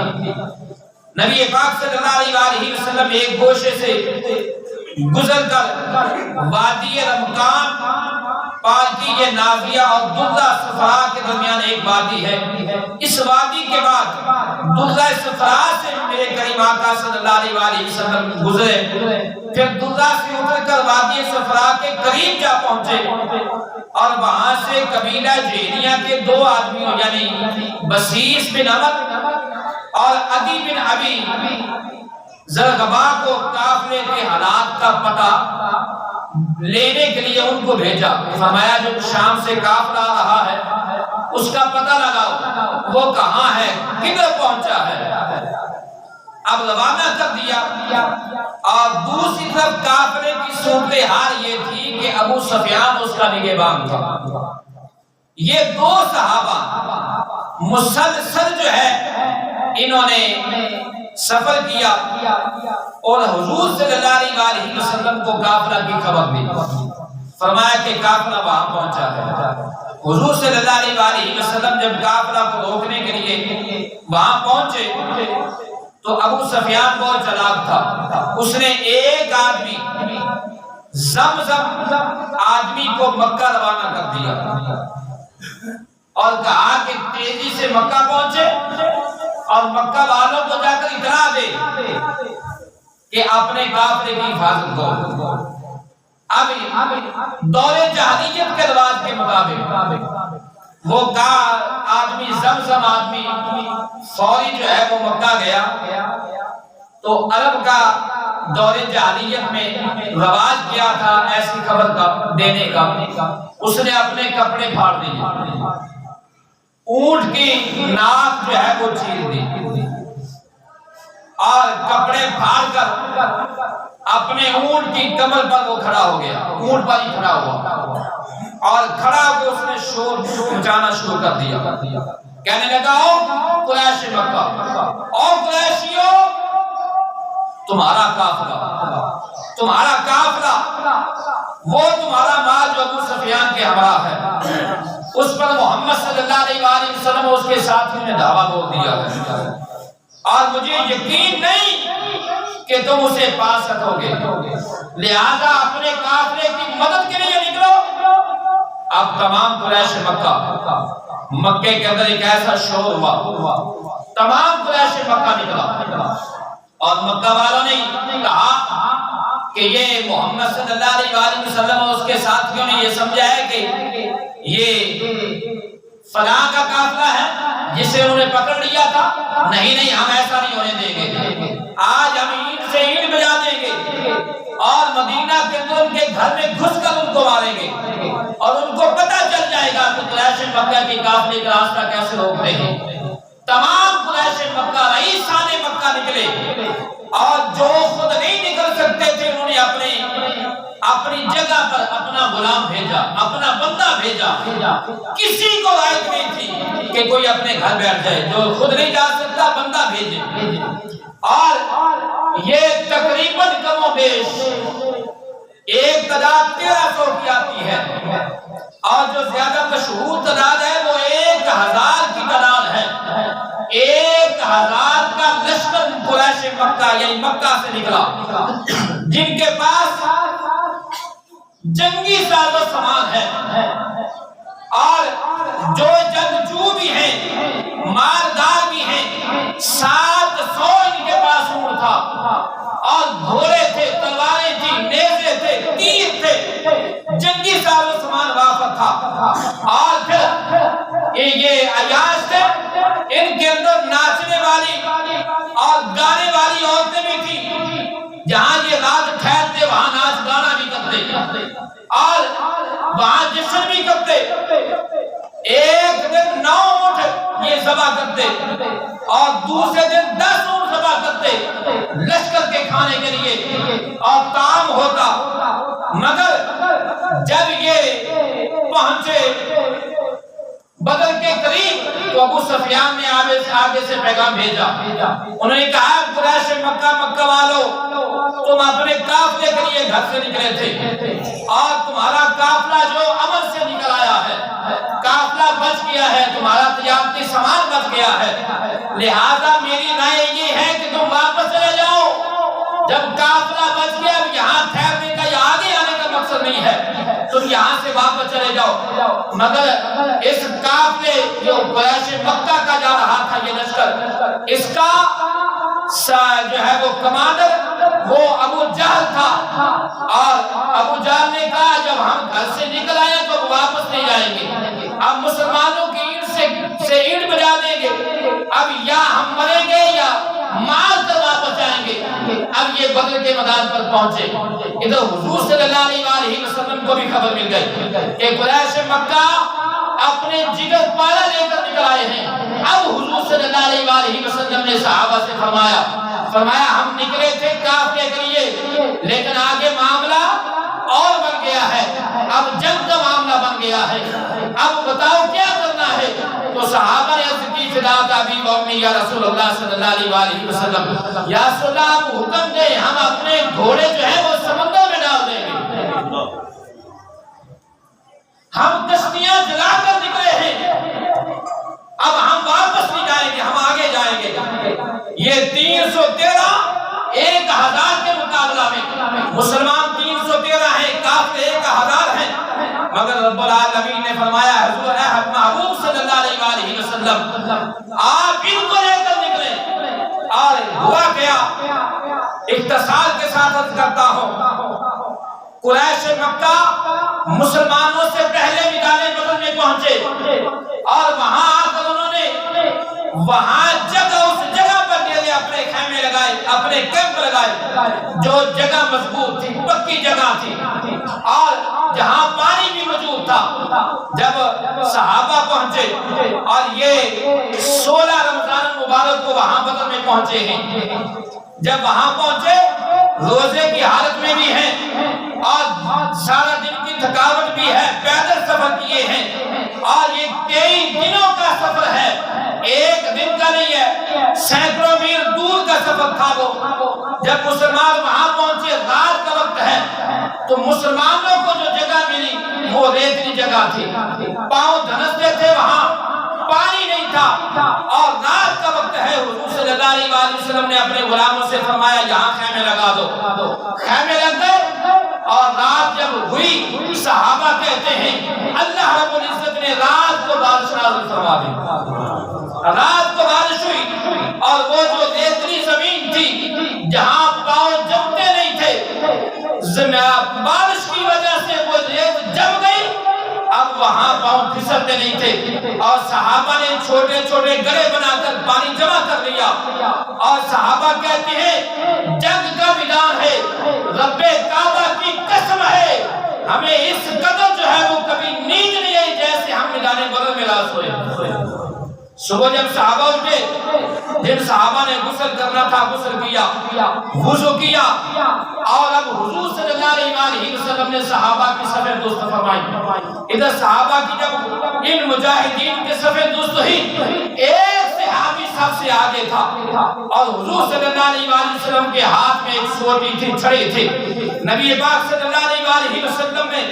نبی پاک صلی اللہ علیہ وسلم ایک گوشے سے گزر کر وادی رمکان پار کی، یہ نازیہ اور دلہ صفرا کے درمیان ایک وادی ہے۔ اس وادی کے بعد دلہ صفرا سے میرے کریم آقا صلی اللہ علیہ وسلم گزرے، پھر دلہ سے اتر کر وادی صفرا کے قریب جا پہنچے، اور وہاں سے قبیلہ جہنیہ کے 2 آدمیوں یعنی بسیس بن عمر اور عدی بن ابی زرغبا کو قافلے کے حالات کا پتہ لینے کے لیے ان کو بھیجا۔ فرمایا جو شام سے قافلہ آ رہا ہے اس کا پتہ لگاؤ، وہ کہاں ہے، کدھر پہنچا ہے۔ اب روانہ کر دیا، اور دوسری طرف قافلے کی صورتحال یہ تھی کہ ابو سفیان اس کا نگہبان تھا۔ یہ 2 صحابہ مسلسل جو ہے انہوں نے سفر کیا اور حضور صلی اللہ علیہ وسلم کو قافلہ کی خبر دی۔ فرمایا کہ قافلہ وہاں پہنچا ہے۔ حضور صلی اللہ علیہ وسلم جب قافلہ کو روکنے کے لیے وہاں پہنچے تو ابو سفیان بہت چلاک تھا، اس نے ایک آدمی زمزم آدمی کو مکہ روانہ کر دیا اور کہا کہ تیزی سے مکہ پہنچے اور مکہ والوں کو جا کر اطلاع دے کہ اپنے قافلے کی حفاظت کرو۔ اب دور جاہلیت کے رواج کے مطابق وہ آدمی زمزم آدمی فوری جو ہے وہ مکہ گیا تو عرب کا دور جاہلیت میں رواج کیا تھا ایسی خبر کا دینے کا، اس نے اپنے کپڑے پھاڑ دیے، اونٹ کی ناک جو ہے وہ چیر دی اور کپڑے پھاڑ کر اپنے اونٹ کی کمر پر وہ کھڑا ہو گیا، اونٹ پر ہی کھڑا ہوا اور کھڑا ہو کے اس نے شور مچانا شروع کر دیا، کہنے لگا او قریش مکہ، او قریشیو تمہارا قافلہ وہ تمہارا مال جو ابو سفیان کے ہمراہ ہے اس پر محمد صلی اللہ علیہ وآلہ وسلم اور اس کے ساتھیوں نے دعویٰ بول دیا ہے اور مجھے یقین نہیں کہ تم اسے پا سکو گے، لہذا اپنے قافلے کی مدد کے لیے نکلو۔ اب تمام قریش مکے کے اندر ایک ایسا شور ہوا، تمام قریش مکہ نکلا اور مکہ والوں نے کہا کہ یہ محمد صلی اللہ علیہ وآلہ وسلم اور اس کے ساتھیوں نے یہ سمجھا ہے کہ یہ فلاں کا قافلہ ہے جسے انہوں نے پکڑ لیا تھا، نہیں ہم ایسا نہیں ہونے دیں گے، آج ہم اینٹ سے اینٹ بجا دیں گے اور مدینہ کے اندر ان کے گھر میں گھس کر ان کو ماریں گے اور ان کو پتہ چل جائے گا کہ قریش مکہ کے قافلے کا راستہ کیسے روکتے ہیں۔ تمام قریش مکہ رئیسان مکہ نکلے اور جو خود نہیں نکل سکتے تھے انہوں نے اپنی جگہ پر اپنا غلام بھیجا، اپنا بندہ بھیجا، کسی کو رائٹ نہیں تھی کہ کوئی اپنے گھر بیٹھ جائے، جو خود نہیں جا سکتا بندہ بھیجے اور یہ تقریباً کم و بیش ایک تعداد 1300 کی آتی ہے اور جو زیادہ مشہور تعداد ہے وہ 1000 کی تعداد ہے۔ 1000 کا لشکر قریش مکہ یعنی مکہ سے نکلا جن کے پاس جنگی ساز و سامان ہے اور جو جنگجو بھی ہیں، مالدار بھی ہیں، 700 ان کے پاس اونٹ تھا اور گھوڑے تھے، تلواریں تھی، نیزے تھے، تیر تھے، جنگی ساز و سامان وافر تھا اور پھر یہ عیاش تھے، ان کے اندر ناچنے والی اور گانے والی عورتیں بھی تھی، جہاں یہ رات ٹھہرتے وہاں ناچ گانا بھی کرتے اور وہاں جشن بھی کرتے۔ ایک دن 9 اونٹ یہ ذبح کرتے اور دوسرے دن 10 اونٹ ذبح کرتے لشکر کے کھانے کے لیے اور کام ہوتا، مگر جب یہ پہنچے بدر کے قریب تو ابو سفیان نے آگے سے پیغام بھیجا، انہوں نے کہا قریش مکہ والو تم اپنے قافلے کے لیے گھر سے نکلے تھے اور تمہارا قافلہ جو امن سے نکل آیا ہے، قافلہ بچ گیا ہے، تمہارا تجارتی سامان بچ گیا ہے، لہذا میری رائے یہ ہے کہ تم واپس چلے جاؤ۔ جب قافلہ بچ گیا اب یہاں ٹھہرنے کا یا آگے آنے کا مقصد نہیں ہے، تم یہاں سے واپس چلے جاؤ، مگر اس قافلے جو قریش مکہ کا جا رہا تھا یہ لشکر، اس کا جو ہے وہ کمانڈر وہ ابو جہل تھا اور ابو جہل نے کہا جب ہم گھر سے نکل آئے تو واپس نہیں جائیں گے، اب مسلمانوں کی اینٹ سے اینٹ بجا دیں گے، اب یا ہم مریں گے یا مال کر واپس جائیں گے۔ اب یہ بدر کے میدان پر پہنچے، ادھر حضور صلی اللہ علیہ وآلہ وسلم کو بھی خبر مل گئی کہ قریش مکہ اپنے جگر پالا لے کر نکل آئے ہیں۔ اب حضور صلی اللہ علیہ وآلہ وسلم نے صحابہ سے فرمایا ہم نکلے تھے قافلے کے لیے لیکن آگے معاملہ اور بن گیا ہے، اب جنگ کا معاملہ بن گیا ہے، اب بتاؤ کیا کرنا ہے؟ تو صحابہ نے عرض کی فداک ابی و امی یا رسول اللہ صلی اللہ علیہ وآلہ وسلم، یا رسول اللہ آپ حکم دیں ہم اپنے گھوڑے جو ہیں وہ سمندر میں ڈال دیں گے، ہم کشتیاں جلا کر نکلے ہیں، اب ہم واپس نہیں جائیں گے، ہم آگے جائیں العالمین نے فرمایا حضور محبوب صلی اللہ علیہ وسلم آپ ان کو لے کر نکلے، اور ہوا کیا، اختصار کے ساتھ عرض کرتا ہوں، قریش مکہ مسلمانوں سے پہلے میدان بدر میں پہنچے، اور وہاں آ کر انہوں نے وہاں جگہ اس جگہ پر ڈیرے اپنے خیمے لگائے، اپنے کیمپ لگائے، جو جگہ مضبوط تھی، پکی جگہ تھی، اور جہاں پانی بھی موجود تھا۔ جب صحابہ پہنچے اور یہ 16 رمضان مبارک کو وہاں بدر میں پہنچے ہیں، جب وہاں پہنچے روزے کی حالت میں بھی ہیں اور سارا دن کی تھکاوٹ بھی ہے، پیدل سفر کیے ہیں، اور یہ 23 دنوں کا سفر ہے، ایک دن کا نہیں ہے، سینکڑوں میل دور کا سفر تھا وہ۔ جب مسلمان وہاں پہنچے، رات کا وقت ہے، تو مسلمانوں کو جو جگہ ملی وہ ریتلی جگہ تھی، پاؤں دھنستے تھے، وہاں پانی نہیں تھا، اور رات کا وقت ہے۔ حضور صلی اللہ علیہ وسلم نے اپنے غلاموں سے فرمایا یہاں خیمے لگا دو، خیمے لگ گئے، اور رات جب ہوئی صحابہ کہتے ہیں اللہ رب العزت نے رات کو بارش نازل فرما دی، رات کو بارش ہوئی، اور وہ جو ریتلی زمین تھی جہاں پاؤں جمتے نہیں تھے، بارش کی وجہ سے وہ ریت جم گئی، اب وہاں پاؤں پھسلتے نہیں تھے، اور صحابہ نے چھوٹے چھوٹے گڑھے بنا کر پانی جمع کر لیا، اور صحابہ کہتے ہیں جنگ کا میدان ہے، رب کعبہ کی قسم ہے ہمیں اس قدر جو ہے وہ کبھی نیند نہیں آئی جیسے ہم میدان بدر میں لاش ہوئے۔ صبح جب صحابہ اٹھے، جن صحابہ نے غسل کرنا تھا غسل کیا، وضو کیا، اور اب حضور صلی اللہ علیہ وسلم نے صحابہ کی صفیں درست فرمائی۔ ادھر صحابہ کی جب ان مجاہدین کے صفیں درست ہوئی، ایک صحابی سب سے آگے تھا، اور حضور صلی اللہ علیہ وسلم کے ہاتھ میں ایک سوٹی تھی، چھڑی تھی، نبی پاک صلی اللہ علیہ وسلم نے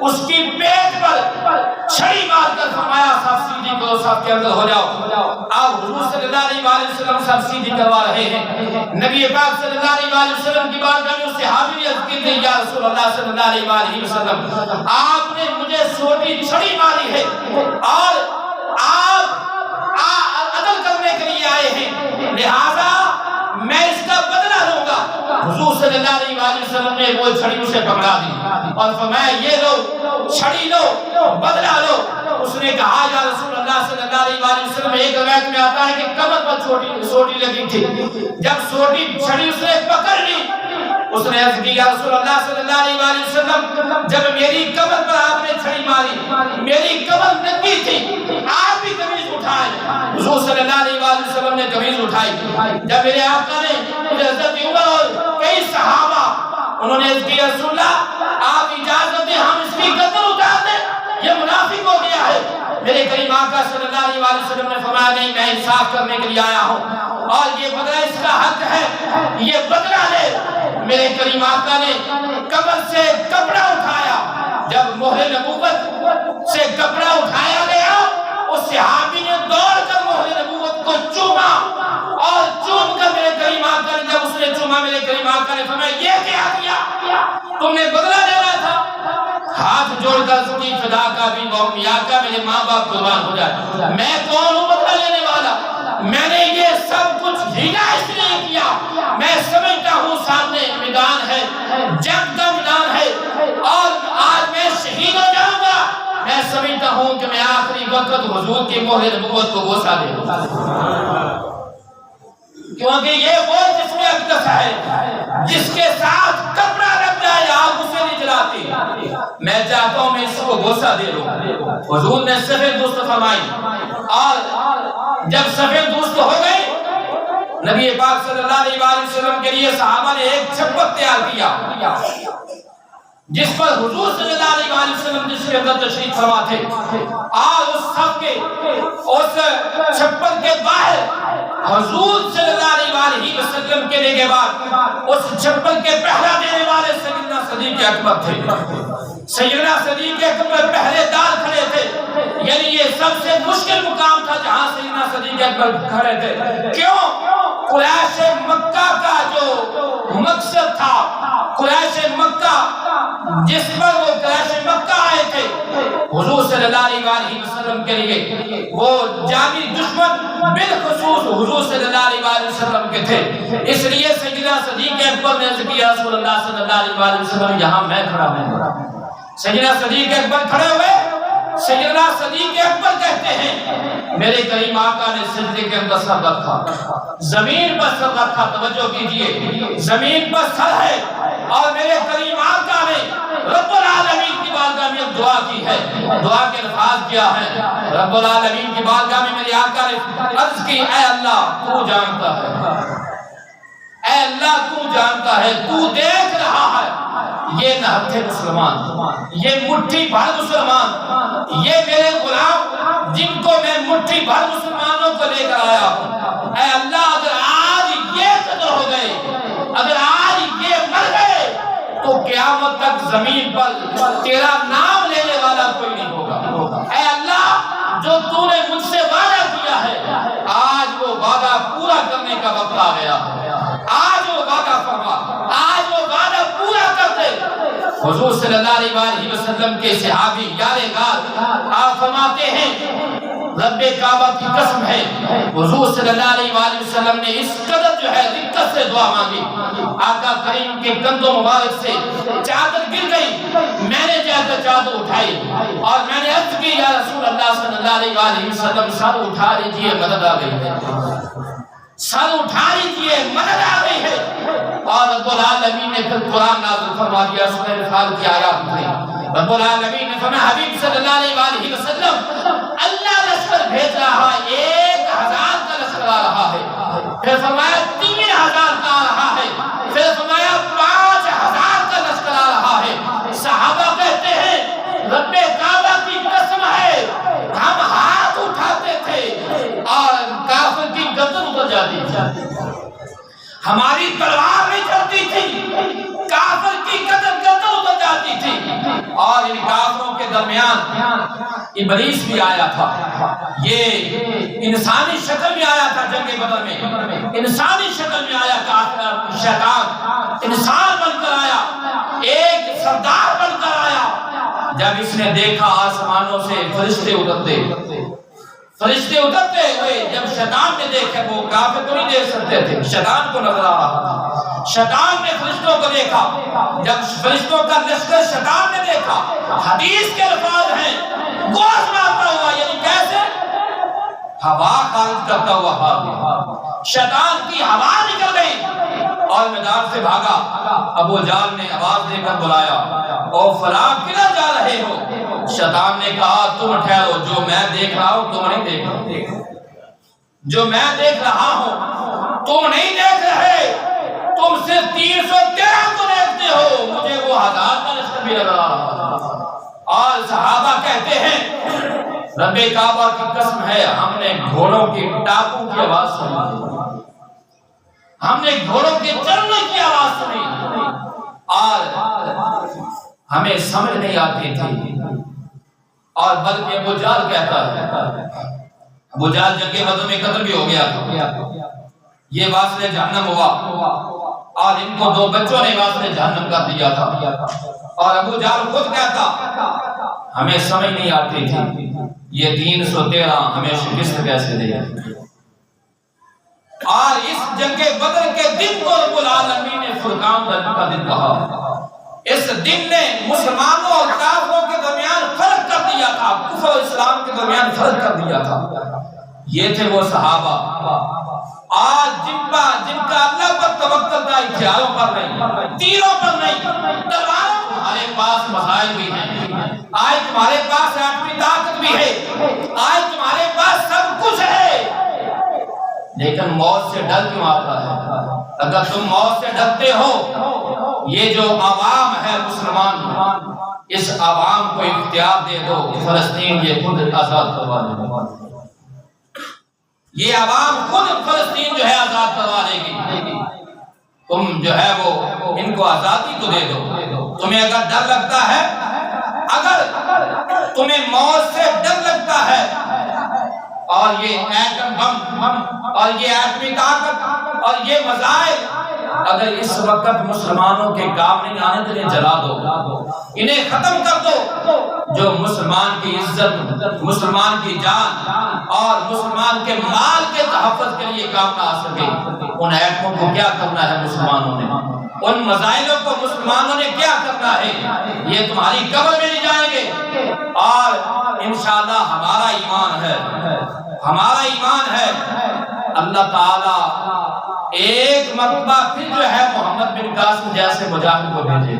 اس کی پیٹ پر چھڑی مار کر فرمایا صف سیدھی کرو، صف کے اندر ہو جاؤ۔ آپ حضور صلی اللہ علیہ وسلم صف سیدھی کروا رہے ہیں، نبی پاک صلی اللہ علیہ وسلم کی بارگاہ میں اس صحابی نے عرض کی یا رسول اللہ صلی اللہ علیہ وسلم آپ نے مجھے سوٹی چھڑی ماری ہے، اور آپ عدل کرنے کے لیے آئے ہیں، لہذا میں اس کا بدلہ لوں گا۔ حضور صلی اللہ علیہ وسلم نے وہ چھڑی اسے پکڑا دی اور فرمایا یہ لو، چھڑی لو، بدلہ لو۔ اس نے کہا یا رسول اللہ صلی اللہ علیہ وسلم، ایک روایت میں آتا ہے کہ کمر پر سوٹی لگی تھی، جب سوٹی چھڑی اس نے پکڑ لی، اس نے عرض کی یا رسول اللہ صلی اللہ علیہ وسلم جب میری کمر پر آپ نے چھڑی ماری، میری کمر ننگی تھی، آپ بھی قمیض اٹھائے۔ حضور صلی اللہ علیہ وسلم نے قمیض اٹھائی، جب میرے آقا نے حضرت عمر اور کئی صحابہ انہوں نے عرض کی یا رسول اللہ آپ اجازت دیں ہم اس کی گردن اتار دیں، یہ منافق ہو گیا ہے۔ میرے کریم آقا صلی اللہ علیہ وسلم نے فرمایا نہیں، میں انصاف کرنے کے لیے آیا ہوں، اور یہ بدلہ اس کا حق ہے، یہ بدلہ لے۔ میرے کریم آقا نے کمر سے کپڑا اٹھایا، جب مہر نبوت سے کپڑا اٹھایا گیا، اس صحابی نے دوڑ کر مہر نبوت کو چوما، اور چوم کر میرے کریم آقا نے جب اس نے چوما، میرے کریم آقا نے فرمایا یہ کیا کیا، تم نے بدلہ لینا تھا۔ ہاتھ جوڑ کر اس کی فدا کا بھی قوم یا کا میرے ماں باپ قربان ہو جائے، میں کون ہوں بدلہ لینے والا، میں نے یہ سب کچھ ہیلا اس لیے کیا، میں سمجھتا ہوں سامنے میدان ہے، جنگ کا میدان ہے، اور آج میں شہید ہو جاؤں گا، میں سمجھتا ہوں کہ میں آخری وقت حضور کی مہر نبوت کو بوسہ دے دوں، کیونکہ یہ وہ جسم اقدس ہے جس کے ساتھ کپڑا لگ جائے آگ اسے نہیں جلاتی، میں چاہتا ہوں میں اس کو بوسہ دے لوں۔ حضور نے صفیں درست فرمائی، اور جب صفیں درست ہو گئی، نبی پاک صلی اللہ علیہ وسلم کے لیے صحابہ نے ایک چھپر تیار کیا جس پر حضور صلی اللہ علیہ وسلم جس کے اندر تشریف فرما تھے، اور اس صف کے اس چھپر کے باہر حضور صلی اللہ علیہ وسلم کے کے بعد اس چھپر کے پہرا دینے والے سیدنا صدیق اکبر تھے۔ سیدنا صدیق اکبر پہرے دار کھڑے تھے، یعنی یہ سب سے مشکل مقام تھا جہاں سیدنا صدیق اکبر کھڑے تھے۔ کیوں؟ قریش مکہ کا جو مقصد تھا، قریش مکہ جس پر وہ قریش مکہ آئے تھے حضور صلی اللہ علیہ وسلم کے لیے، وہ جانی دشمن بالخصوص حضور صلی اللہ علیہ وسلم کے تھے۔ اس لیے سیدنا صدیق اکبر نے عرض کیا رسول اللہ صلی اللہ علیہ وسلم یہاں میں کھڑا ہوں۔ سیدنا صدیق اکبر کھڑے ہوئے، سیدنا صدیق اکبر کہتے ہیں میرے کریم آقا نے سجدے کے اندر سر رکھا، زمین پر سر رکھا، توجہ کیجئے زمین پر سر ہے، اور میرے کریم آقا نے رب العالمین کی بارگاہ میں دعا کی ہے، دعا کے الفاظ کیا ہے، رب العالمین کی بارگاہ میں میرے آقا نے عرض کی اے اللہ تو جانتا ہے، اے اللہ تو جانتا ہے، تو دیکھ رہا ہے یہ نہتے مسلمان، یہ مٹھی بھر مسلمان، یہ میرے غلام جن کو میں مٹھی بھر مسلمانوں کو لے کر آیا ہوں، اے اللہ اگر آج یہ قدر ہو گئے، اگر آج یہ مر گئے تو قیامت تک زمین پر تیرا نام لینے والا کوئی نہیں ہوگا۔ اے اللہ جو تو نے مجھ سے وعدہ کیا ہے آج وہ وعدہ پورا کرنے کا وقت آ گیا، آج وہ وعدہ فرما، آج وہ وعدہ پورا کر دے۔ حضور صلی اللہ علیہ وسلم کے صحابی یار غار آپ فرماتے ہیں رب کعبہ کی قسم ہے حضور صلی اللہ علیہ وسلم نے اس قدر جو ہے دقت سے دعا مانگی، آقا کریم کے کندھوں مبارک سے چادر گر گئی، میں نے جا کر چادر اٹھائی اور میں نے عرض کی یا رسول اللہ صلی اللہ علیہ وسلم سر اٹھا لیجئے مدد آ گئی ہے، سر اٹھا لیجئے مدد آ گئی ہے۔ اور رب العالمین نے پھر قرآن نازل فرما دیا، سورہ انفال کی آیات پڑھی، رب العالمین نے فرمایا حبیب صلی اللہ علیہ وسلم اللہ لشکر بھیج رہا ہے، 1000 کا لشکر آ رہا ہے، پھر فرمایا 3000 کا آ رہا ہے، پھر فرمایا 5000 کا لشکر آ رہا ہے۔ صحابہ کہتے ہیں رب کعبہ کی قسم ہے ہم ہاتھ اٹھاتے تھے اور کافر کی گردن اتر جاتی تھی، ہماری تلوار نہیں چلتی تھی، کافر کی گردن اتر جاتی تھی، اور ان کافروں کے درمیان ابلیس بھی آیا تھا، یہ انسانی شکل میں آیا تھا، جنگ بدر میں انسانی شکل میں آیا تھا، شیطان انسان بن کر آیا، ایک سردار بن کر آیا۔ جب اس نے دیکھا آسمانوں سے فرشتے اترتے ہوئے، جب شیطان نے دیکھا، وہ کافر کو نہیں دیکھ سکتے تھے، شیطان کو نظر آ رہا تھا، شیطان نے فرشتوں کو دیکھا، جب فرشتوں کا لشکر شیطان نے دیکھا، حدیث کے الفاظ ہیں گوش مارتا ہوا، یعنی کیسے ہوا خارج کرتا ہوا بھاگا، شیطان کی ہوا نکل گئی اور میدان سے بھاگا۔ ابو جہل نے آواز دے کر بلایا او فلاں کدھر جا رہے ہو؟ شیطان نے کہا تم ٹھہرو، جو میں دیکھ رہا ہوں تم نہیں دیکھ رہے، جو میں دیکھ رہا ہوں تم نہیں دیکھ رہے، تم صرف 313 کو دیکھتے ہو، مجھے وہ 1000 کا لشکر بھی نظر آ رہا۔ اور صحابہ کہتے ہیں رب کعبہ کی قسم ہے ہم نے گھوڑوں کی ٹاپوں کی آواز سنی، ہم نے گھوڑوں کے چلنے کی آواز سنی، اور ہمیں سمجھ نہیں آتی تھی، اور بلکہ ابو جہل کہتا ہے، ابو جہل جنگ بدر میں قتل بھی ہو گیا تھا، یہ واصل جہنم ہوا، اور ان کو 2 بچوں نے واصل جہنم کر دیا تھا، اور ابو جہل خود کہتا ہمیں سمجھ نہیں آتی تھی یہ 313 ہمیں شکست کیسے دے۔ اور اس جنگ بدر کے دن کو رب العالمین نے فرقان کا دن کہا، اس دن نے مسلمانوں اور کافروں کے درمیان فرق کر دیا تھا، کفر اور اسلام کے درمیان فرق کر دیا تھا۔ یہ تھے وہ صحابہ آج جن کا اللہ پر توکل تھا، ہتھیاروں پر نہیں، تیروں پر نہیں، تلواروں۔ تمہارے پاس مسائل بھی ہیں، آج تمہارے پاس ایٹمی طاقت بھی ہے، آج تمہارے پاس سب کچھ ہے، لیکن موت سے ڈر کیوں آتا ہے؟ اگر تم موت سے ڈرتے ہو، یہ جو عوام ہے مسلمان، اس عوام کو اختیار دے دو، فلسطین یہ خود آزاد کروا دے گا، یہ عوام خود فلسطین جو ہے آزاد کروا دے گی، تم جو ہے وہ ان کو آزادی تو دے دو۔ تمہیں اگر ڈر لگتا ہے، اگر تمہیں موت سے ڈر لگتا ہے، اور یہ ایٹم بم اور یہ ایٹمی طاقت اور یہ مزائل اگر اس وقت مسلمانوں کے کام نہیں آنے تو انہیں جلا دو، انہیں ختم کر دو۔ جو مسلمان کی عزت، مسلمان کی جان اور مسلمان کے مال کے تحفظ کے لیے کام نہ آ سکے، ان ایٹموں کو کیا کرنا ہے مسلمانوں نے، ان مزائلوں کو مسلمانوں نے کیا کرنا ہے، یہ تمہاری قبر میں لے جائیں گے۔ اور انشاءاللہ ہمارا ایمان ہے، ہمارا ایمان ہے اللہ تعالیٰ ایک مرتبہ پھر جو ہے محمد بن قاسم جیسے مجاہد کو بھیجے۔